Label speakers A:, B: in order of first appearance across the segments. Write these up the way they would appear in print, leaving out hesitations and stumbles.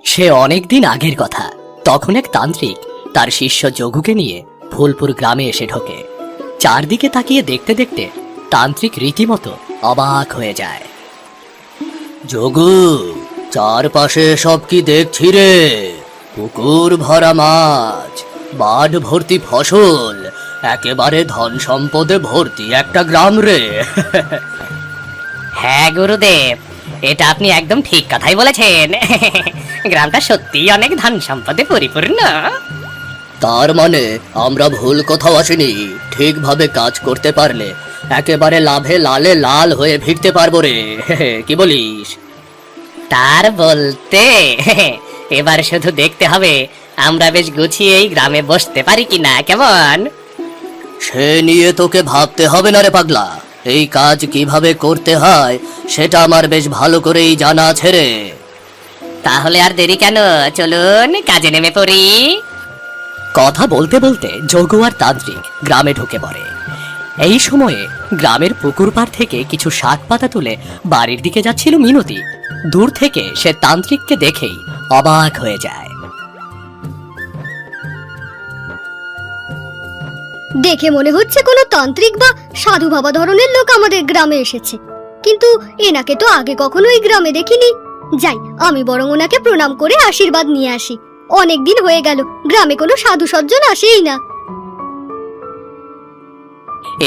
A: সে অনেকদিন আগের কথা। তখন এক তান্ত্রিক তার শিষ্য যোগুকে নিয়ে ফুলপুর গ্রামে এসে ঢোকে। চারদিকে তাকিয়ে দেখতে দেখতে তান্ত্রিক রীতিমতো অবাক হয়ে যায়। যোগু, চারপাশে সব কি দেখছি রে? পুকুর ভরা মাছ, বাঁধ ভর্তি ফসল, একেবারে ধন সম্পদে ভর্তি একটা গ্রাম রে।
B: হ্যাঁ গুরুদেব, এটা আপনি একদম ঠিক কথাই বলেছেন। গ্রামটা সত্যিই অনেক ধন সম্পদে পরিপূর্ণ।
A: তার মানে আমরা ভুল কোথাও আসিনি। ঠিকভাবে কাজ করতে পারলে একেবারে লাভে লালে লাল হয়ে ফিরতে পারবো রে। কি বলিস?
B: তার বলতে এবার শুধু দেখতে হবে আমরা বেশ গুছিয়ে এই গ্রামে বসতে পারি কিনা, কেমন?
A: সে নিয়ে তোকে ভাবতে হবে না রে পাগলা। এই কাজ কিভাবে করতে হয় সেটা আমার বেশ ভালো করেই জানা আছে রে।
B: তাহলে আর দেরি কেন, চলুন কাজে নেমে পড়ি।
A: কথা বলতে বলতে যোগু আর তান্ত্রিক গ্রামে ঢুকে পড়ে। এই সময়ে গ্রামের পুকুর পাড় থেকে কিছু শাক পাতা তুলে বাড়ির দিকে যাচ্ছিল মিনতি। দূর থেকে সে তান্ত্রিককে দেখেই অবাক হয়ে যায়।
C: দেখে মনে হচ্ছে কোনো তান্ত্রিক বা সাধু বাবা ধরনের লোক আমাদের গ্রামে এসেছে, কিন্তু এনাকে তো আগে কখনো এই গ্রামে দেখিনি। যাই, আমি বরং ওনাকে প্রণাম করে আশীর্বাদ নিয়ে আসি। অনেকদিন হয়ে গেল গ্রামে কোনো সাধু সজ্জন আসেই না।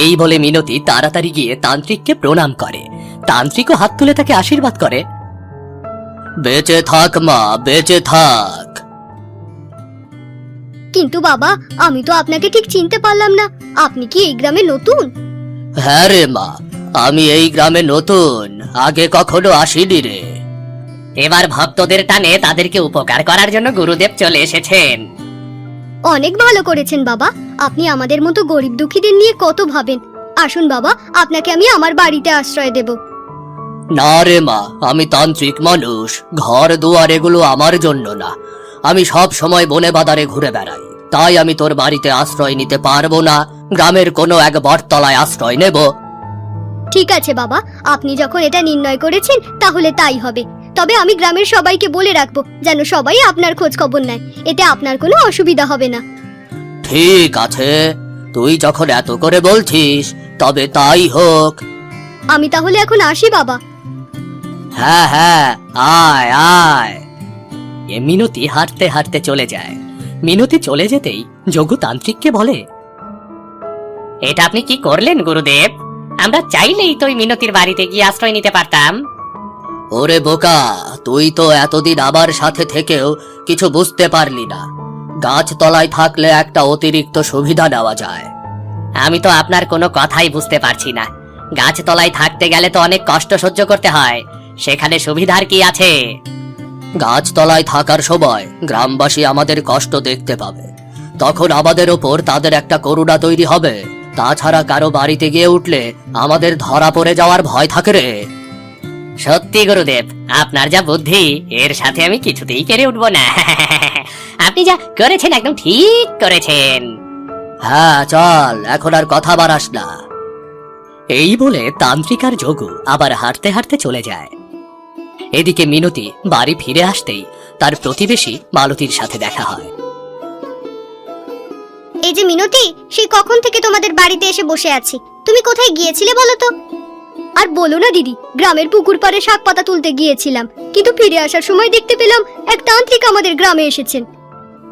A: এই বলে মিনতি তাড়াতাড়ি গিয়ে তান্ত্রিককে প্রণাম করে। তান্ত্রিকও হাত তুলে তাকে আশীর্বাদ করে। বেঁচে থাক মা, বেঁচে থাক।
C: কিন্তু বাবা, আমি তো আপনাকে ঠিক চিনতে পারলাম না। আপনি কি এই গ্রামে নতুন?
A: হ্যাঁ রে মা, আমি এই গ্রামে নতুন, আগে কখনো আসিনি রে।
B: এবার ভক্তদের টানে তাদেরকে উপকার করার জন্য গুরুদেব চলে এসেছেন।
C: অনেক ভালো করেছেন বাবা। আপনি আমাদের মতো গরিব দুঃখীদের নিয়ে কত ভাবেন। আসুন বাবা, আপনাকে আমি আমার বাড়িতে আশ্রয় দেব।
A: না রে মা, আমি তান্ত্রিক মানুষ, ঘর দুয়ার এগুলো আমার জন্য না। আমি সব সময় বনে বাদারে ঘুরে বেড়াই, তাই আমি তোর বাড়িতে আশ্রয় নিতে পারবো না। গ্রামের কোনো এক বটতলায় আশ্রয় নেব।
C: ঠিক আছে বাবা, আপনি যখন এটা নির্ণয় করেছেন তাহলে তাই হবে। তবে আমি গ্রামের সবাইকে বলে রাখবো যেন সবাই আপনার খোঁজ খবর নেয়। এতে আপনার কোনো অসুবিধা হবে না।
A: ঠিক আছে, তুই যখন এত করে বলছিস তবে তাই হোক।
C: আমি তাহলে এখন আসি বাবা।
A: হ্যাঁ হ্যাঁ, আয় আয়। এ মিনতি হাঁটতে হাঁটতে চলে যায়। মিনতি চলে যেতেই যোগু তান্ত্রিককে বলে,
B: এটা আপনি কি করলেন গুরুদেব? আমরা চাইলেই তো ওই মিনতির বাড়িতে গিয়ে আশ্রয় নিতে পারতাম।
A: ওরে বোকা, তুই তো এতদিন আমার সাথে থেকেও কিছু বুঝতে পারলি না। গাছতলায় থাকলে একটা অতিরিক্ত সুবিধা নেওয়া যায়।
B: আমি তো আপনার কোনো কথাই বুঝতে পারছি না। গাছতলায় থাকতে গেলে তো অনেক কষ্ট সহ্য করতে হয়, সেখানে সুবিধার কি আছে?
A: গাছতলায় থাকার সময় গ্রামবাসী আমাদের কষ্ট দেখতে পাবে, তখন আমাদের ওপর তাদের একটা করুণা তৈরি হবে। তাছাড়া কারো বাড়িতে গিয়ে উঠলে আমাদের ধরা পড়ে যাওয়ার ভয় থাকে রে।
B: সত্যি গুরুদেব, আপনার যা বুদ্ধি, এর সাথে আমি কিছুতেই পেরে উঠবো না। আপনি যা করেছেন একদম ঠিক করেছেন।
A: হ্যাঁ চল, এখন আর কথা বাড়াস না। এই বলে তান্ত্রিক আর যোগু আবার হাঁটতে হাঁটতে চলে যায়। এদিকে মিনতি বাড়ি ফিরে আসতেই তার প্রতিবেশী মালতীর সাথে দেখা হয়।
C: এই যে মিনতি, সেই কখন থেকে তোমাদের বাড়িতে এসে বসে আছি। তুমি কোথায় গিয়েছিলে বলো তো? আর বলো না দিদি, গ্রামের পুকুর পাড়ে শাক পাতা তুলতে গিয়েছিলাম, কিন্তু ফিরে আসার সময় দেখতে পেলাম এক তান্ত্রিক আমাদের গ্রামে এসেছেন।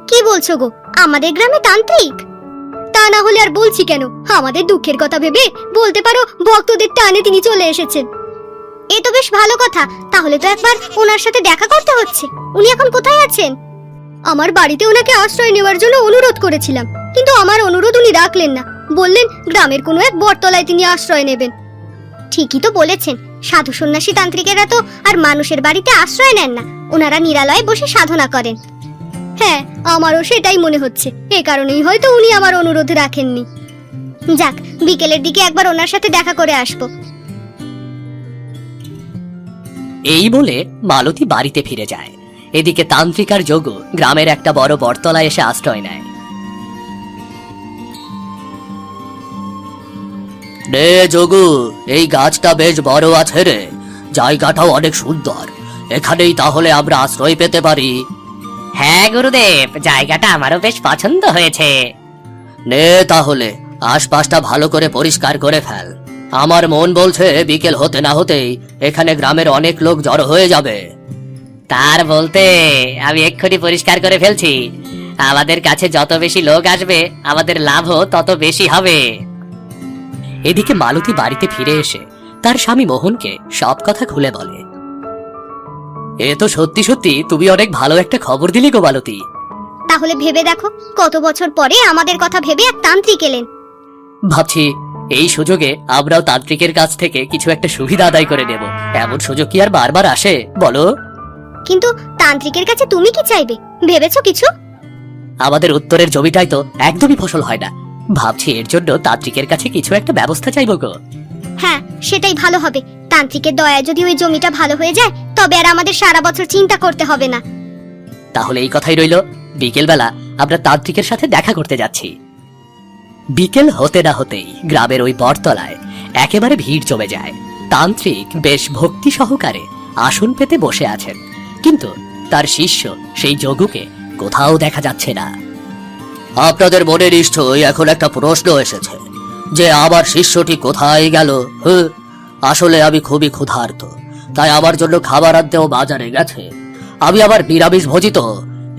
C: কি বলছো গো, আমাদের গ্রামে তান্ত্রিক? তা না হলে আর বলছি কেন, আমাদের দুঃখের কথা ভেবে বলতে পারো ভক্তদের টানে তিনি চলে এসেছেন। এ তো বেশ ভালো কথা। তাহলে তো একবার ওনার সাথে দেখা করতে হচ্ছে। উনি এখন কোথায় আছেন? আমার বাড়িতে ওনাকে আশ্রয় নেওয়ার জন্য অনুরোধ করেছিলাম, কিন্তু আমার অনুরোধ উনি রাখলেন না। বললেন গ্রামের কোনো এক বটতলায় তিনি আশ্রয় নেবেন। ঠিকই তো বলেছেন, সাধু সন্ন্যাসী তান্ত্রিকেরা তো আর মানুষের বাড়িতে আশ্রয় নেন না, ওনারা নিরালয়ে বসে সাধনা করেন। হ্যাঁ, আমারও সেটাই মনে হচ্ছে। এ কারণেই হয়তো উনি আমার অনুরোধ রাখেননি। যাক, বিকেলের দিকে একবার ওনার সাথে দেখা করে আসবো।
A: এই বলে মালতী বাড়িতে ফিরে যায়। এদিকে তান্ত্রিক আর যোগু গ্রামের একটা বড় বটতলায় এসে আশ্রয় নেয়। রে যোগু, এই গাছটা বেশ বড় আছে রে, জায়গাটাও অনেক সুন্দর। এখানেই তাহলে আমরা আশ্রয় পেতে পারি।
B: হ্যাঁ গুরুদেব, জায়গাটা আমারও বেশ পছন্দ হয়েছে।
A: নে তাহলে আশপাশটা ভালো করে পরিষ্কার করে ফেল। আমার মন বলছে বিকেল হতে না হতেই এখানে গ্রামের অনেক লোক জড়ো হয়ে যাবে।
B: তার বলতে আমি এক্ষুনি পরিষ্কার করে ফেলছি। আমাদের কাছে যত বেশি লোক আসবে আমাদের লাভও তত বেশি হবে।
A: এদিকে মালতী বাড়িতে ফিরে এসে তার স্বামী মোহনকে সব কথা খুলে বলে। এ তো সত্যি সত্যি তুমি অনেক ভালো একটা খবর দিলি গো মালতী।
C: তাহলে ভেবে দেখো, কত বছর পরে আমাদের কথা ভেবে এক তান্ত্রিক এলেন।
A: ভাবছি এই সুযোগে আমরাও তান্ত্রিকের কাছ থেকে কিছু একটা সুবিধা আদায় করে নেব। এমন সুযোগ কি আর বারবার আসে বলো?
C: কিন্তু তান্ত্রিকের কাছে তুমি কি চাইবে, ভেবেছো কিছু?
A: আমাদের উত্তরের জমিটাই তো একদমই ফসল হয় না। ভাবছি এর জন্য তান্ত্রিকের কাছে কিছু একটা ব্যবস্থা চাইবো গো।
C: হ্যাঁ, সেটাই ভালো হবে। তান্ত্রিকের দয়ায় যদি ওই জমিটা ভালো হয়ে যায়, তবে আর আমাদের সারা বছর চিন্তা করতে হবে না।
A: তাহলে এই কথাই রইল, বিকেলবেলা আমরা তান্ত্রিকের সাথে দেখা করতে যাচ্ছি। বিকেল হতে না হতেই গ্রামের ওই বটতলায় একেবারে ভিড় জমে যায়। তান্ত্রিক বেশ ভক্তি সহকারে আসন পেতে বসে আছেন, কিন্তু তার শিষ্য সেই যোগুকে কোথাও দেখা যাচ্ছে না। আপনাদের মনে নিশ্চয়ই এখন একটা প্রশ্ন এসেছে যে আমার শিষ্যটি কোথায় গেল। আসলে আমি খুবই ক্ষুধার্ত, তাই আমার জন্য খাবার আনতেও বাজারে গেছে। আমি আবার নিরামিষ ভোজিত,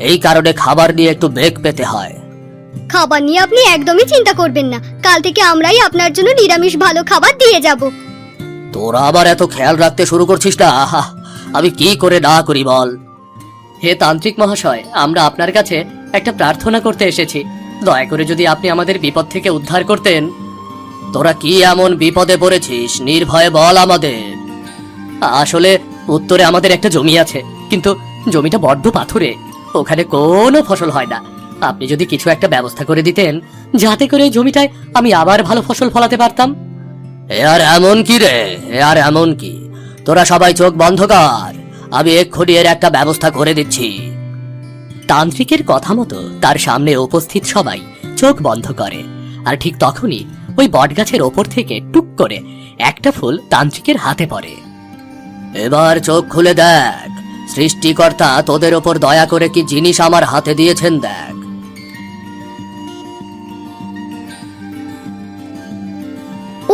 A: এই কারণে খাবার নিয়ে একটু বেগ পেতে হয়।
C: খাবার নিয়ে আপনি একদমই চিন্তা করবেন না, কাল থেকে আমরাই আপনার জন্য নিরামিষ ভালো খাবার দিয়ে যাব।
A: তোরা আবার এত খেয়াল রাখতে শুরু করছিস না? আহা, আমি কি করে না করি বল। হে তান্ত্রিক মহাশয়, আমরা আপনার কাছে একটা প্রার্থনা করতে এসেছি। দয়া করে যদি আপনি আমাদের বিপদ থেকে উদ্ধার করতেন। তোরা কি এমন বিপদে পড়েছিস, নির্ভয়ে বল আমাদের। আসলে উত্তরে আমাদের একটা জমি আছে, কিন্তু জমিটা বড্ড পাথুরে, ওখানে কোনো ফসল হয় না। আপনি যদি কিছু একটা ব্যবস্থা করে দিতেন, যাতে করে এই জমিটায় আমি আবার ভালো ফসল ফলাতে পারতাম। এ আর এমন কি রে, এ আর এমন কি? তোরা সবাই চোখ বন্ধ কর, আমি এক্ষুনি এর একটা ব্যবস্থা করে দিচ্ছি। তান্ত্রিকের কথা মতো তার সামনে উপস্থিত সবাই চোখ বন্ধ করে, আর ঠিক তখনই ওই বটগাছের ওপর থেকে টুক করে একটা ফুল তান্ত্রিকের হাতে পড়ে। এবার চোখ খুলে দেখ, সৃষ্টিকর্তা তোদের ওপর দয়া করে কি জিনিস আমার হাতে দিয়েছেন দেখ।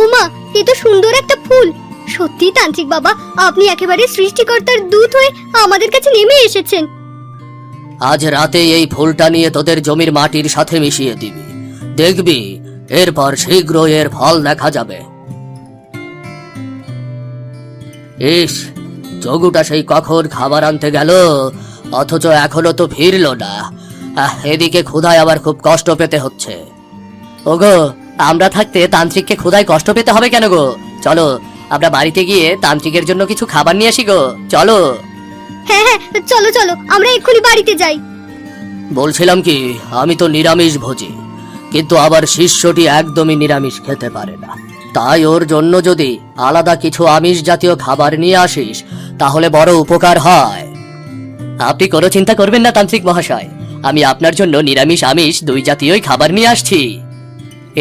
C: ওমা, এ তো সুন্দর একটা ফুল। সত্যি তান্ত্রিক বাবা, আপনি একেবারে সৃষ্টিকর্তার দূত হয়ে আমাদের কাছে নেমে এসেছেন।
A: আজ রাতে এই ফুলটা নিয়ে তোদের জমির মাটির সাথে মিশিয়ে দিবি, দেখবি এরপর শীঘ্রই এর ফল দেখা যাবে। ইস, যোগুটা সেই কখন খাবার আনতে গেল, অথচ এখনো তো ফিরলো না। এদিকে ক্ষুধায় আবার খুব কষ্ট পেতে হচ্ছে। ওগো, আমরা থাকতে তান্ত্রিককে ক্ষুধায় কষ্ট পেতে হবে কেন গো? চলো আমরা বাড়িতে গিয়ে তান্ত্রিকের জন্য কিছু খাবার নিয়ে আসি গো, চলো।
C: হ্যাঁ হ্যাঁ, চলো চলো, আমরা এক্ষুনি বাড়িতে যাই।
A: বলছিলাম কি, আমি তো নিরামিষ ভোজি, কিন্তু আবার শিষ্যটি একদমই নিরামিষ খেতে পারে না। তাই ওর জন্য যদি আলাদা কিছু আমিষ জাতীয় খাবার নিয়ে আসিস, তাহলে বড় উপকার হয়। আপনি কোনো চিন্তা করবেন না তান্ত্রিক মহাশয়, আমি আপনার জন্য নিরামিষ আমিষ দুই জাতীয়ই খাবার নিয়ে আসছি।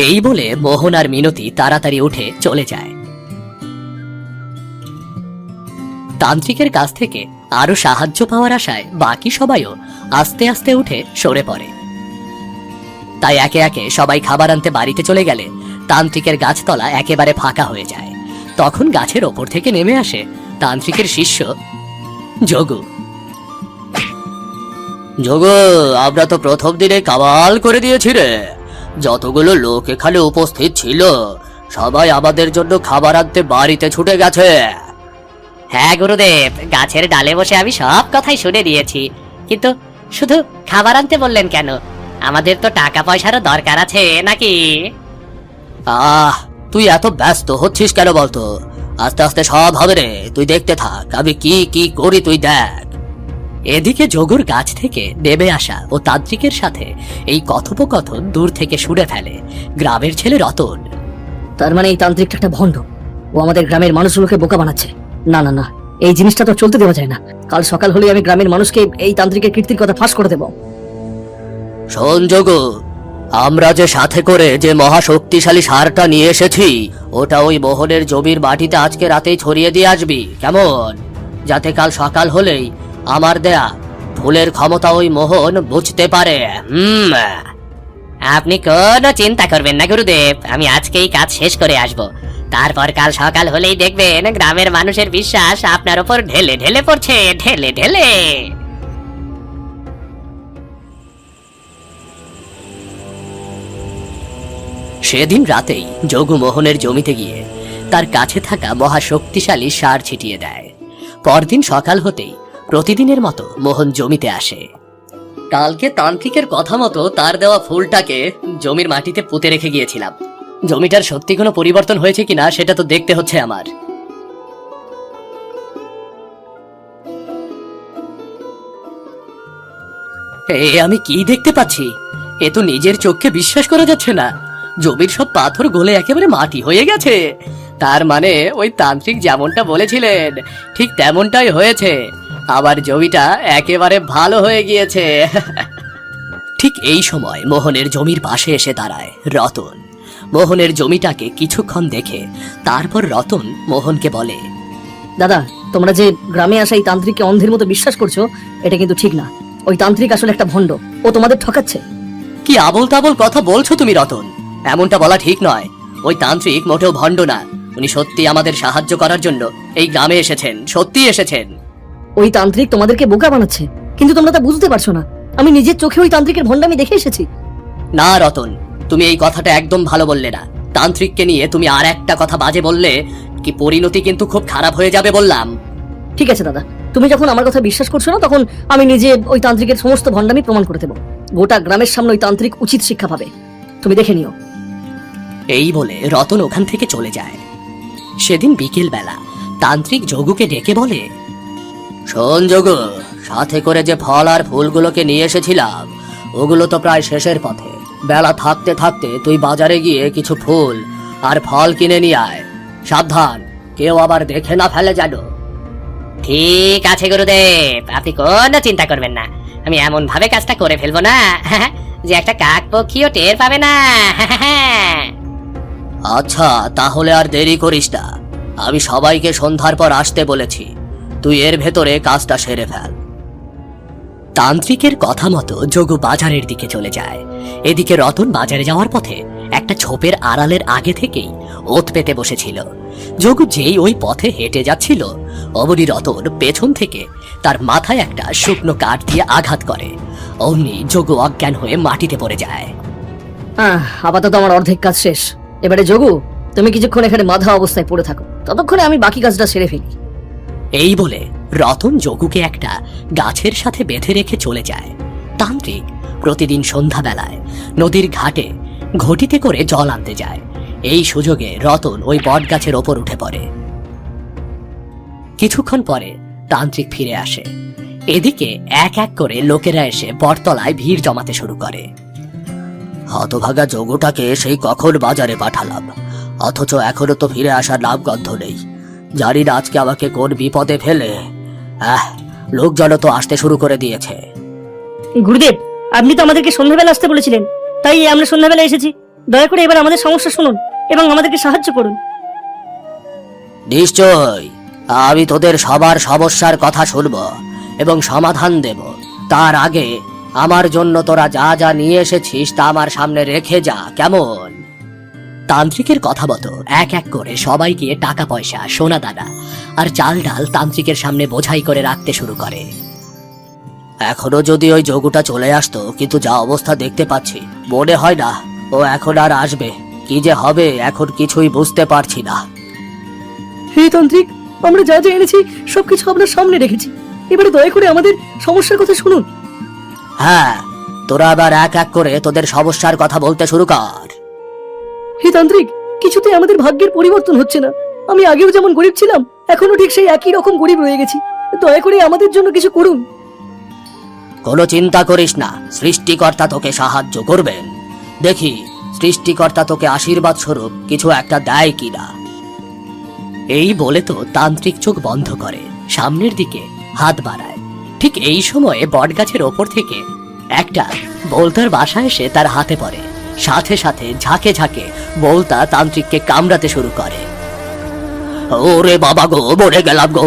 A: এই বলে মোহন আর মিনতি তাড়াতাড়ি উঠে চলে যায়। তান্ত্রিকের কাছ থেকে আরো সাহায্য পাওয়ার আশায় বাকি সবাইও আস্তে আস্তে উঠে সরে পড়ে। তাই একে একে সবাই খাবার আনতে বাড়িতে চলে গেলে তান্ত্রিকের গাছতলা একেবারে ফাঁকা হয়ে যায়। তখন গাছের ওপর থেকে নেমে আসে তান্ত্রিকের শিষ্য যোগু। যোগু, আমরা তো প্রথম দিনে কামাল করে দিয়েছি রে। যতগুলো লোক এখানে উপস্থিত ছিল, সবাই আমাদের জন্য খাবার আনতে বাড়িতে ছুটে গেছে।
B: হ্যাঁ গুরুদেব, গাছের ডালে বসে আমি সব কথাই শুনে দিয়েছি, কিন্তু শুধু খাবার আনতে বললেন কেন? আমাদের তো টাকা পয়সারও দরকার আছে নাকি?
A: তুই এত ব্যস্ত হচ্ছিস কেন বলতো? আস্তে আস্তে সব হবে রে, তুই দেখতে থাক আমি কি কি করি, তুই দেখ। এদিকে যোগুর গাছ থেকে নেমে আসা ও তান্ত্রিকের সাথে এই কথোপকথন দূর থেকে শুনে ফেলে গ্রামের ছেলে রতন।
D: তার মানে এই তান্ত্রিকটা একটা ভণ্ড, ও আমাদের গ্রামের মানুষগুলোকে বোকা বানাচ্ছে। না না না, এই জিনিসটা তো চলতে দেওয়া যায় না। কাল সকাল হলে আমি গ্রামের মানুষকে এই তান্ত্রিকের কীর্তির কথা ফাঁস করে দেব।
A: শোন যোগু, আমরা যে সাথে করে যে মহাশক্তিশালী সারটা নিয়ে এসেছি, ওটা ওই মোহনের জমির মাটিতে আজকে রাতেই ছড়িয়ে দিয়ে আসবি, কেমন?
B: যাতে কাল সকাল হলেই আমার দেয়া ফুলের ক্ষমতা ওই মোহন বুঝতে পারে। আপনি কোনো চিন্তা করবেন না গুরুদেব, আমি আজকেই কাজ শেষ করে আসব। তারপর কাল সকাল হলেই দেখবেন গ্রামের মানুষের বিশ্বাস আপনার উপর ঢেলে ঢেলে পড়ছে, ঢেলে ঢেলে।
A: সেদিন রাতেই যোগু মোহনের জমিতে গিয়ে তার কাছে থাকা মহাশক্তিশালী সার ছিটিয়ে দেয়। পরদিন সকাল হতেই প্রতিদিনের মতো মোহন জমিতে আসে। কালকে তান্ত্রিকের কথা মতো তার দেওয়া ফুলটাকে জমির মাটিতে পুঁতে রেখে গিয়েছিলাম। জমিটার সত্যি কোনো পরিবর্তন হয়েছে কিনা সেটা তো দেখতে হচ্ছে আমার। আমি কি দেখতে পাচ্ছি? এ তো নিজের চোখকে বিশ্বাস করা যাচ্ছে না। জমির সব পাথর গলে একেবারে মাটি হয়ে গেছে। তার মানে ওই তান্ত্রিক যেমনটা বলেছিলেন ঠিক তেমনটাই হয়েছে। আবার জমিটা একেবারে ভালো হয়ে গিয়েছে। ঠিক এই সময় মোহনের জমির পাশে এসে দাঁড়ায় রতন। মোহনের জমিটাকে কিছুক্ষণ দেখে তারপর রতন মোহনকে বলে,
D: দাদা, তোমরা যে গ্রামে আসা এই তান্ত্রিককে অন্ধের মতো বিশ্বাস করছো, এটা কিন্তু ঠিক না। ওই তান্ত্রিক আসলে একটা ভণ্ড, ও তোমাদের ঠকাচ্ছে।
A: কি আবোল তাবোল কথা বলছো তুমি রতন? এমনটা বলা ঠিক নয়। ওই তান্ত্রিক মোটেও ভণ্ড না। উনি সত্যি আমাদের সাহায্য করার জন্য এই গ্রামে এসেছেন, সত্যি এসেছেন।
D: ওই তান্ত্রিক তোমাদেরকে বোকা বানাচ্ছে, কিন্তু তোমরা তা বুঝতে পারছো না। আমি নিজের চোখে ওই তান্ত্রিকের ভণ্ডামি দেখে এসেছি।
A: না রতন, তুমি এই কথাটা একদম ভালো বললে না। তান্ত্রিককে নিয়ে তুমি আর একটা কথা বাজে বললে কি পরিণতি কিন্তু খুব খারাপ হয়ে যাবে বললাম।
D: ঠিক আছে দাদা, তুমি যখন আমার কথা বিশ্বাস করছো না, তখন আমি নিজে ওই তান্ত্রিকের সমস্ত ভণ্ডামি প্রমাণ করে দেবো। গোটা গ্রামের সামনে ওই তান্ত্রিক উচিত শিক্ষা পাবে, তুমি দেখে নিও।
A: এই বলে রতন ওখান থেকে চলে যায়। সেদিন বিকেল বেলা তান্ত্রিক যোগুকে ডেকে বলে, শোন যোগু, সাথে করে যে ফল আর ফুলগুলোকে নিয়ে এসেছিলাম ওগুলো তো প্রায় শেষের পথে। বেলা থাকতে থাকতে তুই বাজারে গিয়ে কিছু ফুল আর ফল কিনে নিয়ে আয়। সাবধান, কেউ আবার দেখে না ফেলে যেন।
B: ঠিক আছে গুরুদেব, আপনি কোনো চিন্তা করবেন না। আমি এমন ভাবে কাজটা করে ফেলবো না যে একটা কাক পক্ষীও টের পাবে না।
A: আচ্ছা, তাহলে আর দেরি করিস না। আমি সবাইকে সন্ধ্যার পর আসতে বলেছি, তুই এর ভেতরে কাজটা সেরে ফেল। তান্ত্রিকের কথা মতো যোগু বাজারের দিকে চলে যায়। এদিকে রতন বাজারে যাওয়ার পথে একটা ছোপের আড়ালের আগে থেকেই ওত পেতে বসেছিল। যোগু যেই ওই পথে হেঁটে যাচ্ছিল, অমনি রতন পেছন থেকে তার মাথায় একটা শুকনো কাঠ দিয়ে আঘাত করে। অমনি যোগু অজ্ঞান হয়ে মাটিতে পড়ে যায়।
D: আপাতত আমার অর্ধেক কাজ শেষ। এবারে যোগু, তুমি কিছুক্ষণ এখানে মাথা অবস্থায় পড়ে থাকো, ততক্ষণে আমি বাকি কাজটা সেরে ফেলি।
A: এই বলে রতন যোগুকে একটা গাছের সাথে বেঁধে রেখে চলে যায়। তান্ত্রিক প্রতিদিন সন্ধ্যাবেলায় নদীর ঘাটে ঘটিতে করে জল আনতে যায়। এই সুযোগে রতন ওই বট গাছের ওপর উঠে পড়ে। কিছুক্ষণ পরে তান্ত্রিক ফিরে আসে। এদিকে এক এক করে লোকেরা এসে বটতলায় ভিড় জমাতে শুরু করে। হতভাগা যোগুটাকে সেই কখন বাজারে পাঠালাম, অথচ এখনো তো ফিরে আসার নামগন্ধ নেই। জানি না আজকে আমাকে কোন বিপদে ফেলে। লোকজন তো আসতে শুরু করে দিয়েছে।
D: গুরুদেব, আপনি তো আমাদেরকে সন্ধ্যাবেলা আসতে বলেছিলেন, তাই আমরা সন্ধ্যাবেলা এসেছি। দয়া করে এবার আমাদের সমস্যা শুনুন এবং আমাদেরকে সাহায্য করুন।
A: নিশ্চয়, আমি তোদের সবার সমস্যার কথা শুনব এবং সমাধান দেব। তার আগে আমার জন্য তোরা যা যা নিয়ে এসেছিস তা আমার সামনে রেখে যা, কেমন? তান্ত্রিকের কথা মতো এক এক করে সবাই গিয়ে টাকা পয়সা, সোনা দানা আর চাল ডাল তান্ত্রিকের সামনে বোঝাই করে রাখতে শুরু করে। এখনো যদি ওই যোগুটা চলে আসতো, কিন্তু যা অবস্থা দেখতে পাচ্ছি মনে হয় না ও এখন আর আসবে। কি যে হবে এখন কিছুই বুঝতে পারছি না।
D: হে তান্ত্রিক, আমরা যা যা এনেছি সবকিছু আপনার সামনে রেখেছি। এবারে দয়া করে আমাদের সমস্যার কথা শুনুন।
A: হ্যাঁ, তোরা আবার এক এক করে তোদের সমস্যার কথা বলতে শুরু কর।
D: হে তান্ত্রিক, কিছুতেই আমাদের ভাগ্যের পরিবর্তন হচ্ছে না। আমি আগেও যেমন গরিব ছিলাম, এখনো ঠিক সেই একই রকম গরিব রয়ে গেছি। দয়া করে আমাদের জন্য কিছু করুন।
A: কোনো চিন্তা করিস না, সৃষ্টিকর্তা তোকে সাহায্য করবেন। দেখি সৃষ্টিকর্তা তোকে আশীর্বাদ স্বরূপ কিছু একটা দেয় কিনা। এই বলে তো তান্ত্রিক চোখ বন্ধ করে সামনের দিকে হাত বাড়ায়। ঠিক এই সময়ে বটগাছের ওপর থেকে একটা বলতার বাসা এসে তার হাতে পড়ে। সাথে সাথে ঝাঁকে ঝাঁকে বলতা তান্ত্রিককে কামড়াতে শুরু করে। ওরে বাবা গো, মরে গেলাম গো।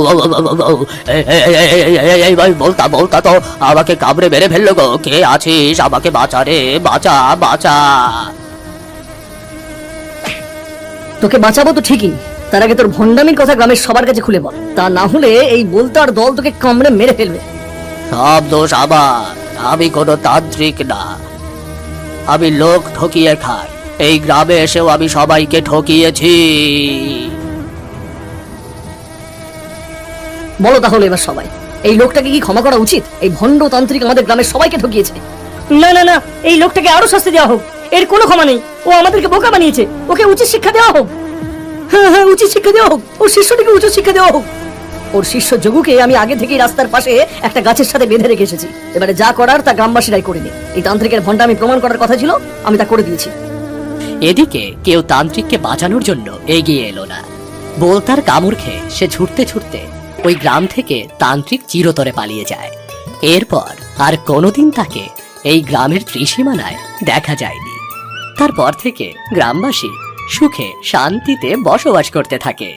A: এই ভাই, বলতা বলতা তো আমাকে কামড়ে মেরে ফেললো গো। কে আছিস? আমাকে বাঁচা রে, বাঁচা বাঁচা।
D: তোকে বাঁচাবো তো ঠিকই, তার আগে তোর ভণ্ডামির কথা গ্রামের সবার কাছে খুলে বল, তা না হলে এই বলতার দল তোকে কামড়ে মেরে ফেলবে।
A: সব দোষ আমার, আমি কোনো তান্ত্রিক না, আমি লোক ঠকিয়ে খাই। এই গ্রামে এসেও আমি সবাইকে ঠকিয়েছি।
D: বলো তাহলে এবার সবাই, এই লোকটাকে কি ক্ষমা করা উচিত? এই ভণ্ড তান্ত্রিক আমাদের গ্রামের সবাইকে ঠকিয়েছে। না না না, এই লোকটাকে আরো শাস্তি দেওয়া হোক, এর কোনো ক্ষমা নেই। ও আমাদেরকে বোকা বানিয়েছে, ওকে উচিত শিক্ষা দেওয়া হোক। হ্যাঁ হ্যাঁ, উচিত শিক্ষা দেওয়া হোক, ওর শিষ্যটিকে উচিত শিক্ষা দেওয়া হোক। ওর শিষ্য যোগুকে আমি আগে থেকেই রাস্তার পাশে একটা গাছের সাথে বেঁধে রেখে এসেছি। এবারে যা করার তা গ্রামবাসীরাই করে নি। এই তান্ত্রিকের ভণ্ডামি প্রমাণ করার কথা ছিল, আমি তা করে দিয়েছি।
A: এদিকে কেউ তান্ত্রিককে বাঁচানোর জন্য এগিয়ে এলো না। বলতার কামড় খেয়ে সে ছুটতে ছুটতে ওই গ্রাম থেকে তান্ত্রিক চিরতরে পালিয়ে যায়। এরপর আর কোনোদিন তাকে এই গ্রামের ত্রিসীমানায় দেখা যায়নি। তারপর থেকে গ্রামবাসী সুখে শান্তিতে বসবাস করতে থাকে।